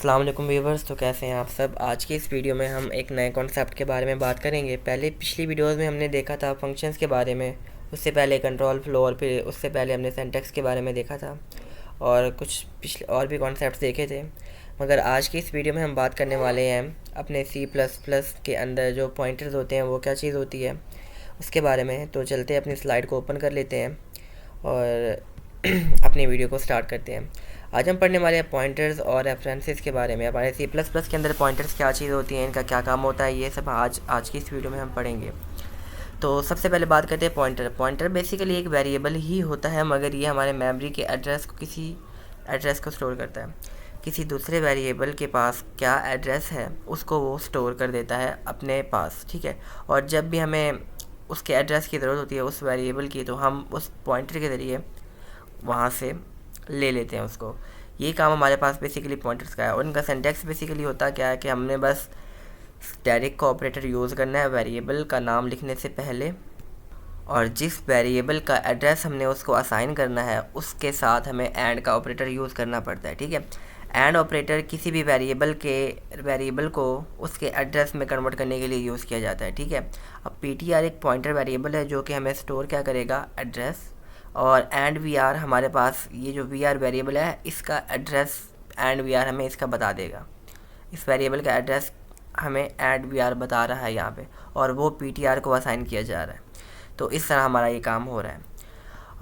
अस्सलाम वालेकुम व्यूवर्स। तो कैसे हैं आप सब। आज की इस वीडियो में हम एक नए कॉन्सेप्ट के बारे में बात करेंगे। पहले पिछली वीडियोस में हमने देखा था फंक्शंस के बारे में, उससे पहले कंट्रोल फ्लो और फिर उससे पहले हमने सिंटैक्स के बारे में देखा था और कुछ पिछले और भी कॉन्सेप्ट्स देखे थे। मगर आज की इस वीडियो में हम बात करने वाले हैं अपने C++ के अंदर जो पॉइंटर्स होते हैं वो क्या चीज़ होती है उसके बारे में। तो चलते अपनी स्लाइड को ओपन कर लेते हैं और अपनी वीडियो को स्टार्ट करते हैं। आज हम पढ़ने वाले हैं पॉइंटर्स और रेफरेंसेस के बारे में। हमारे C++ के अंदर पॉइंटर्स क्या चीज़ होती हैं, इनका क्या काम होता है, ये सब आज की इस वीडियो में हम पढ़ेंगे। तो सबसे पहले बात करते हैं पॉइंटर बेसिकली एक वेरिएबल ही होता है, मगर ये हमारे मेमोरी के किसी एड्रेस को स्टोर करता है। किसी दूसरे वेरिएबल के पास क्या एड्रेस है उसको वो स्टोर कर देता है अपने पास, ठीक है। और जब भी हमें उसके एड्रेस की ज़रूरत होती है उस वेरिएबल की, तो हम उस पॉइंटर के ज़रिए वहाँ से ले लेते हैं उसको। ये काम हमारे पास बेसिकली पॉइंटर्स का है। और इनका सिंटैक्स बेसिकली होता क्या है कि हमने बस स्टैटिक का ऑपरेटर यूज़ करना है वेरिएबल का नाम लिखने से पहले, और जिस वेरिएबल का एड्रेस हमने उसको असाइन करना है उसके साथ हमें एंड का ऑपरेटर यूज़ करना पड़ता है, ठीक है। एंड ऑपरेटर किसी भी वेरिएबल को उसके एड्रेस में कन्वर्ट करने के लिए यूज़ किया जाता है, ठीक है। अब ptr एक पॉइंटर वेरिएबल है जो कि हमें स्टोर क्या करेगा, एड्रेस। और एंड वी हमारे पास ये जो वी वेरिएबल है इसका एड्रेस एंड वी हमें इसका बता देगा। इस वेरिएबल का एड्रेस हमें एंड वी बता रहा है यहाँ पे, और वो ptr को असाइन किया जा रहा है। तो इस तरह हमारा ये काम हो रहा है।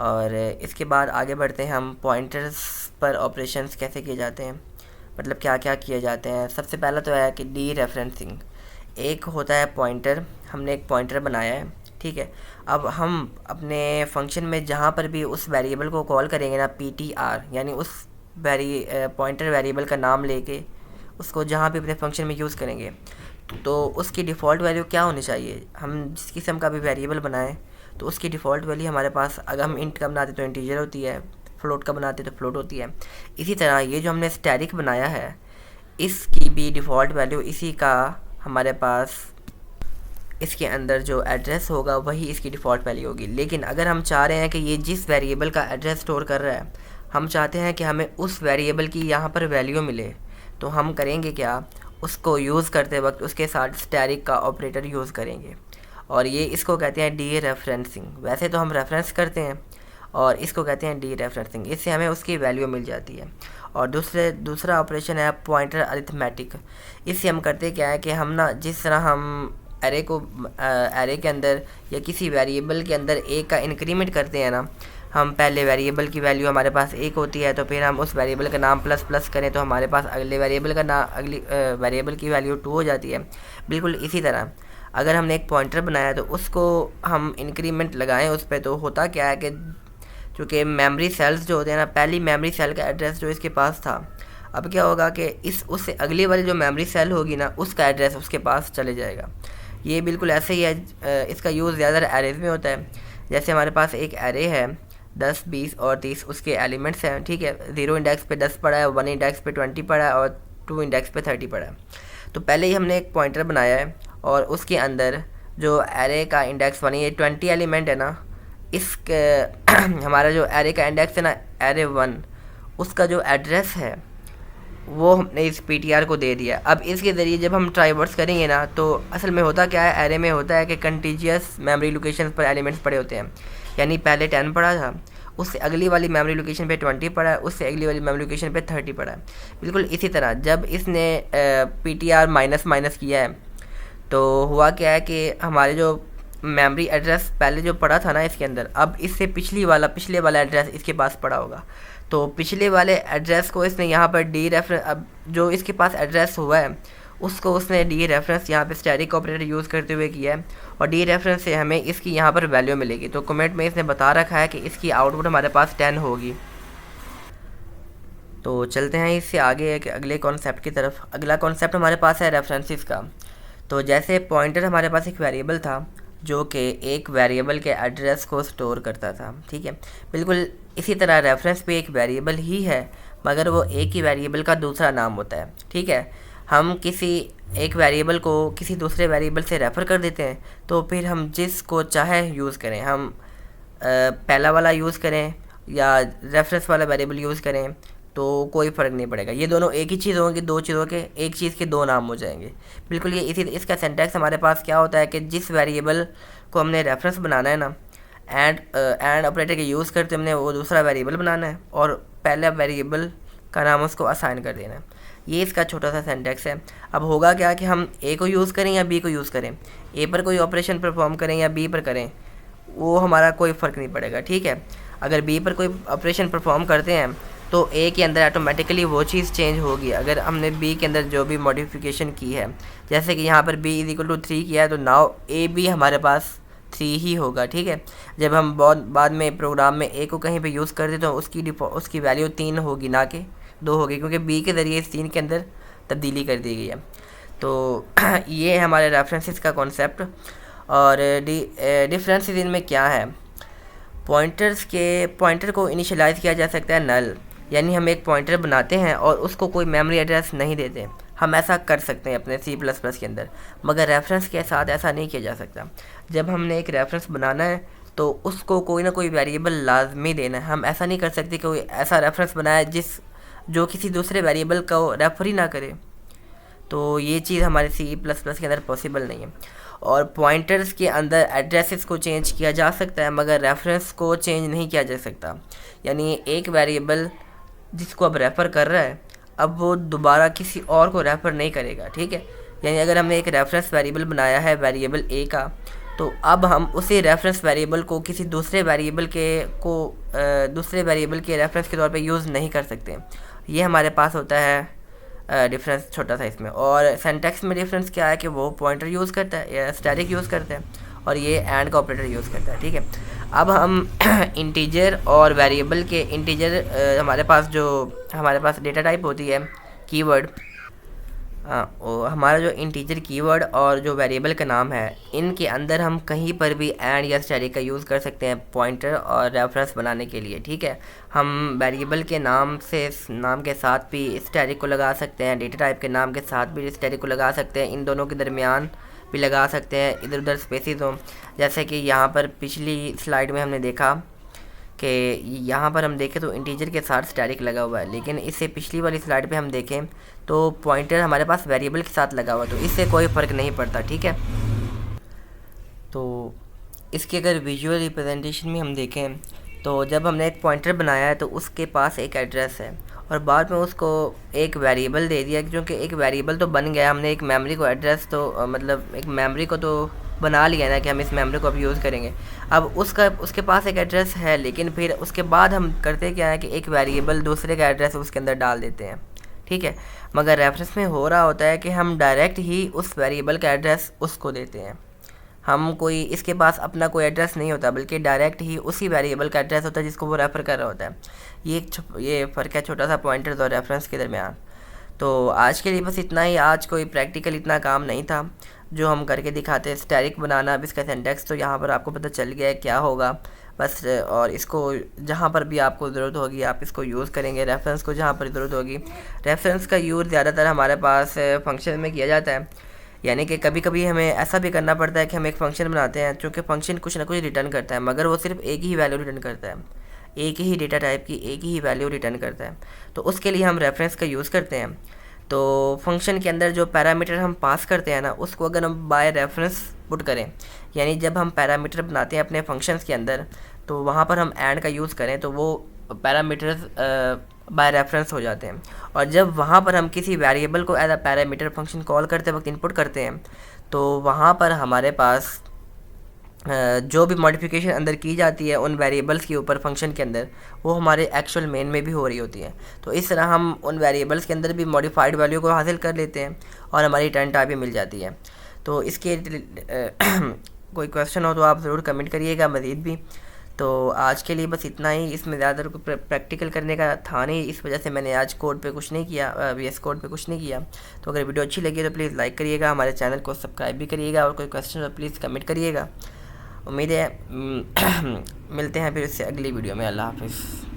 और इसके बाद आगे बढ़ते हैं हम पॉइंटर्स पर ऑपरेशंस कैसे किए जाते हैं, मतलब क्या क्या किए जाते हैं। सबसे पहला तो है कि डी रेफरेंसिंग। एक होता है पॉइंटर, हमने एक पॉइंटर बनाया है, ठीक है। अब हम अपने फंक्शन में जहाँ पर भी उस वेरिएबल को कॉल करेंगे ना, ptr यानी उस पॉइंटर वेरिएबल का नाम लेके उसको जहाँ भी अपने फंक्शन में यूज़ करेंगे, तो उसकी डिफ़ॉल्ट वैल्यू क्या होनी चाहिए। हम जिस किस्म का भी वेरिएबल बनाएं तो उसकी डिफ़ॉल्ट वैल्यू हमारे पास, अगर हम इंट का बनाते तो इंटीजर होती है, फ्लोट का बनाते तो फ्लोट होती है। इसी तरह ये जो हमने स्टैटिक बनाया है इसकी भी डिफ़ॉल्ट वैल्यू इसी का हमारे पास, इसके अंदर जो एड्रेस होगा वही इसकी डिफ़ॉल्ट वैल्यू होगी। लेकिन अगर हम चाह रहे हैं कि ये जिस वेरिएबल का एड्रेस स्टोर कर रहा है, हम चाहते हैं कि हमें उस वेरिएबल की यहाँ पर वैल्यू मिले, तो हम करेंगे क्या, उसको यूज़ करते वक्त उसके साथ स्टैटिक का ऑपरेटर यूज़ करेंगे, और ये इसको कहते हैं डी रेफरेंसिंग। वैसे तो हम रेफरेंस करते हैं और इसको कहते हैं डी रेफरेंसिंग, इससे हमें उसकी वैल्यू मिल जाती है। और दूसरा ऑपरेशन है पॉइंटर अरिथमेटिक। इससे हम करते क्या है कि हम ना, जिस तरह हम एरे के अंदर या किसी वेरिएबल के अंदर एक का इंक्रीमेंट करते हैं ना, हम पहले वेरिएबल की वैल्यू हमारे पास एक होती है, तो फिर हम उस वेरिएबल का नाम प्लस प्लस करें तो हमारे पास अगले वेरिएबल की वैल्यू 2 हो जाती है। बिल्कुल इसी तरह अगर हमने एक पॉइंटर बनाया तो उसको हम इंक्रीमेंट लगाएं उस पर, तो होता क्या है कि चूँकि मेमोरी सेल्स जो होते हैं ना, पहली मेमोरी सेल का एड्रेस जो इसके पास था, अब क्या होगा कि उससे अगली वाली जो मेमोरी सेल होगी ना उसका एड्रेस उसके पास चले जाएगा। ये बिल्कुल ऐसे ही है। इसका यूज़ ज़्यादा एरेज में होता है। जैसे हमारे पास एक एरे है 10, 20 और 30, उसके एलिमेंट्स हैं, ठीक है। 0 इंडेक्स पे 10 पड़ा है, 1 इंडेक्स पे 20 पड़ा है और 2 इंडेक्स पे 30 पड़ा है। तो पहले ही हमने एक पॉइंटर बनाया है और उसके अंदर जो एरे का इंडेक्स 1, ये 20 एलिमेंट है ना, इसके हमारा जो एरे का इंडेक्स है ना, एरे 1, उसका जो एड्रेस है वो हमने इस ptr को दे दिया। अब इसके ज़रिए जब हम ट्राइवर्स करेंगे ना, तो असल में होता क्या है, एरे में होता है कि कंटीजियस मेमोरी लोकेशन पर एलिमेंट्स पड़े होते हैं। यानी पहले 10 पड़ा था, उससे अगली वाली मेमोरी लोकेशन पे 20 पड़ा है, उससे अगली वाली मेमोरी लोकेशन पे 30 पड़ा है। बिल्कुल इसी तरह जब इसने ptr माइनस माइनस किया है, तो हुआ क्या है कि हमारे जो मेमोरी एड्रेस पहले जो पड़ा था ना इसके अंदर, अब इससे पिछले वाला एड्रेस इसके पास पड़ा होगा। तो पिछले वाले एड्रेस को इसने यहाँ पर अब जो इसके पास एड्रेस हुआ है उसको उसने डी रेफरेंस यहाँ पे स्टैटिक ऑपरेटर यूज़ करते हुए किया है, और डी रेफरेंस से हमें इसकी यहाँ पर वैल्यू मिलेगी। तो कमेंट में इसने बता रखा है कि इसकी आउटपुट हमारे पास 10 होगी। तो चलते हैं इससे आगे कि अगले कॉन्सेप्ट की तरफ। अगला कॉन्सेप्ट हमारे पास है रेफरेंसेस का। तो जैसे पॉइंटर हमारे पास एक वेरिएबल था जो कि एक वेरिएबल के एड्रेस को स्टोर करता था, ठीक है। बिल्कुल इसी तरह रेफरेंस भी एक वेरिएबल ही है, मगर वो एक ही वेरिएबल का दूसरा नाम होता है, ठीक है। हम किसी एक वेरिएबल को किसी दूसरे वेरिएबल से रेफ़र कर देते हैं, तो फिर हम जिसको चाहे यूज़ करें, हम पहला वाला यूज़ करें या रेफरेंस वाला वेरिएबल यूज़ करें, तो कोई फ़र्क नहीं पड़ेगा, ये दोनों एक ही चीज़ होंगी, दो चीज़ों के एक चीज़ के दो नाम हो जाएंगे। बिल्कुल ये इसी इसका सिंटैक्स हमारे पास क्या होता है कि जिस वेरिएबल को हमने रेफरेंस बनाना है ना, एंड ऑपरेटर के यूज़ करते हमने वो दूसरा वेरिएबल बनाना है और पहले वेरिएबल का नाम उसको असाइन कर देना है। ये इसका छोटा सा सिंटैक्स है। अब होगा क्या कि हम ए को यूज़ करें या बी को यूज़ करें, ए पर कोई ऑपरेशन परफॉर्म करें या बी पर करें, वो हमारा कोई फ़र्क नहीं पड़ेगा, ठीक है। अगर बी पर कोई ऑपरेशन परफॉर्म करते हैं तो ए के अंदर ऑटोमेटिकली वो चीज़ चेंज होगी अगर हमने बी के अंदर जो भी मॉडिफिकेशन की है। जैसे कि यहाँ पर बी इज इक्वल टू 3 किया है तो नाउ ए भी हमारे पास 3 ही होगा, ठीक है। जब हम बहुत बाद में प्रोग्राम में ए को कहीं पे यूज़ कर दें तो उसकी वैल्यू 3 होगी ना कि 2 होगी, क्योंकि बी के ज़रिए इस 3 के अंदर तब्दीली कर दी गई है। तो ये है हमारे रेफरेंसेस का कॉन्सेप्ट। और डिफरेंस इनमें क्या है, पॉइंटर को इनिशियलाइज़ किया जा सकता है नल, यानी हम एक पॉइंटर बनाते हैं और उसको कोई मेमोरी एड्रेस नहीं देते। हम ऐसा कर सकते हैं अपने C++ के अंदर, मगर रेफरेंस के साथ ऐसा नहीं किया जा सकता। जब हमने एक रेफरेंस बनाना है तो उसको कोई ना कोई वेरिएबल लाजमी देना है। हम ऐसा नहीं कर सकते कि कोई ऐसा रेफरेंस बनाए जो किसी दूसरे वेरिएबल को रेफर ही ना करे। तो ये चीज़ हमारे C++ के अंदर पॉसिबल नहीं है। और पॉइंटर्स के अंदर एड्रेसेस को चेंज किया जा सकता है मगर रेफरेंस को चेंज नहीं किया जा सकता। यानी एक वेरिएबल जिसको अब रेफ़र कर रहा है अब वो दोबारा किसी और को रेफ़र नहीं करेगा, ठीक है। यानी अगर हमने एक रेफरेंस वेरिएबल बनाया है वेरिएबल ए का, तो अब हम उसी रेफरेंस वेरिएबल को किसी दूसरे वेरिएबल के रेफरेंस के तौर पे यूज़ नहीं कर सकते। ये हमारे पास होता है डिफरेंस छोटा सा इसमें। और सिंटैक्स में डिफरेंस क्या है कि वो पॉइंटर यूज़ करता है या स्टैटिक यूज़ करता है और ये एंड का ऑपरेटर यूज़ करता है, ठीक है। अब हम इंटीजर और वेरिएबल के हमारे पास डेटा टाइप होती है कीवर्ड, हमारा जो इंटीजर कीवर्ड और जो वेरिएबल का नाम है, इनके अंदर हम कहीं पर भी एंड या स्टैटिक का यूज़ कर सकते हैं पॉइंटर और रेफरेंस बनाने के लिए, ठीक है। हम वेरिएबल के नाम के साथ भी स्टैटिक को लगा सकते हैं, डेटा टाइप के नाम के साथ भी स्टैटिक को लगा सकते हैं, इन दोनों के दरमियान भी लगा सकते हैं इधर उधर स्पेसिस हो। जैसे कि यहाँ पर पिछली स्लाइड में हमने देखा कि यहाँ पर हम देखें तो इंटीजर के साथ स्टैटिक लगा हुआ है, लेकिन इससे पिछली वाली स्लाइड पे हम देखें तो पॉइंटर हमारे पास वेरिएबल के साथ लगा हुआ है, तो इससे कोई फ़र्क नहीं पड़ता, ठीक है। तो इसकी अगर विजुअल रिप्रेजेंटेशन में हम देखें तो जब हमने एक पॉइंटर बनाया है तो उसके पास एक एड्रेस है और बाद में उसको एक वेरिएबल दे दिया, क्योंकि एक वेरिएबल तो बन गया, हमने एक मेमोरी को एड्रेस तो मतलब एक मेमोरी को तो बना लिया ना कि हम इस मेमोरी को अब यूज़ करेंगे। अब उसके पास एक एड्रेस है, लेकिन फिर उसके बाद हम करते क्या है कि एक वेरिएबल दूसरे का एड्रेस उसके अंदर डाल देते हैं, ठीक है। मगर रेफरेंस में हो रहा होता है कि हम डायरेक्ट ही उस वेरिएबल का एड्रेस उसको देते हैं। हम कोई इसके पास अपना कोई एड्रेस नहीं होता, बल्कि डायरेक्ट ही उसी वेरिएबल का एड्रेस होता है जिसको वो रेफ़र कर रहा होता है। ये फ़र्क है छोटा सा पॉइंटर्स और रेफरेंस के दरमियान। तो आज के लिए बस इतना ही। आज कोई प्रैक्टिकल इतना काम नहीं था जो हम करके दिखाते। स्टैटिक बनाना, अब इसका सिंटैक्स तो यहाँ पर आपको पता चल गया है क्या होगा बस। और इसको जहाँ पर भी आपको ज़रूरत होगी आप इसको यूज़ करेंगे। रेफरेंस को जहाँ पर ज़रूरत होगी, रेफरेंस का यूज़ ज़्यादातर हमारे पास फंक्शन में किया जाता है। यानी कि कभी कभी हमें ऐसा भी करना पड़ता है कि हम एक फ़ंक्शन बनाते हैं, चूँकि फ़ंक्शन कुछ ना कुछ रिटर्न करता है, मगर वो सिर्फ एक ही वैल्यू रिटर्न करता है, एक ही डेटा टाइप की एक ही वैल्यू रिटर्न करता है। तो उसके लिए हम रेफरेंस का यूज़ करते हैं। तो फंक्शन के अंदर जो पैरामीटर हम पास करते हैं ना, उसको अगर हम बाय रेफरेंस पुट करें, यानी जब हम पैरामीटर बनाते हैं अपने फंक्शंस के अंदर तो वहाँ पर हम एंड का यूज़ करें तो वो पैरामीटर्स बाय रेफरेंस हो जाते हैं। और जब वहाँ पर हम किसी वेरिएबल को as a parameter function call करते वक्त इनपुट करते हैं तो वहाँ पर हमारे पास जो भी मॉडिफिकेशन अंदर की जाती है उन वेरिएबल्स के ऊपर फंक्शन के अंदर, वो हमारे एक्चुअल मेन में भी हो रही होती है। तो इस तरह हम उन वेरिएबल्स के अंदर भी मॉडिफाइड वैल्यू को हासिल कर लेते हैं और हमारी रिटर्न टाइप भी मिल जाती है। तो इसके कोई क्वेश्चन हो तो आप ज़रूर कमेंट करिएगा मज़ीद भी। तो आज के लिए बस इतना ही। इसमें ज़्यादा प्रैक्टिकल करने का था नहीं, इस वजह से मैंने आज कोड पे कुछ नहीं किया, VS कोड पे कुछ नहीं किया। तो अगर वीडियो अच्छी लगी तो प्लीज़ लाइक करिएगा, हमारे चैनल को सब्सक्राइब भी करिएगा और कोई क्वेश्चन हो प्लीज़ कमेंट करिएगा। उम्मीद है मिलते हैं फिर इससे अगली वीडियो में। अल्लाह हाफ़िज़।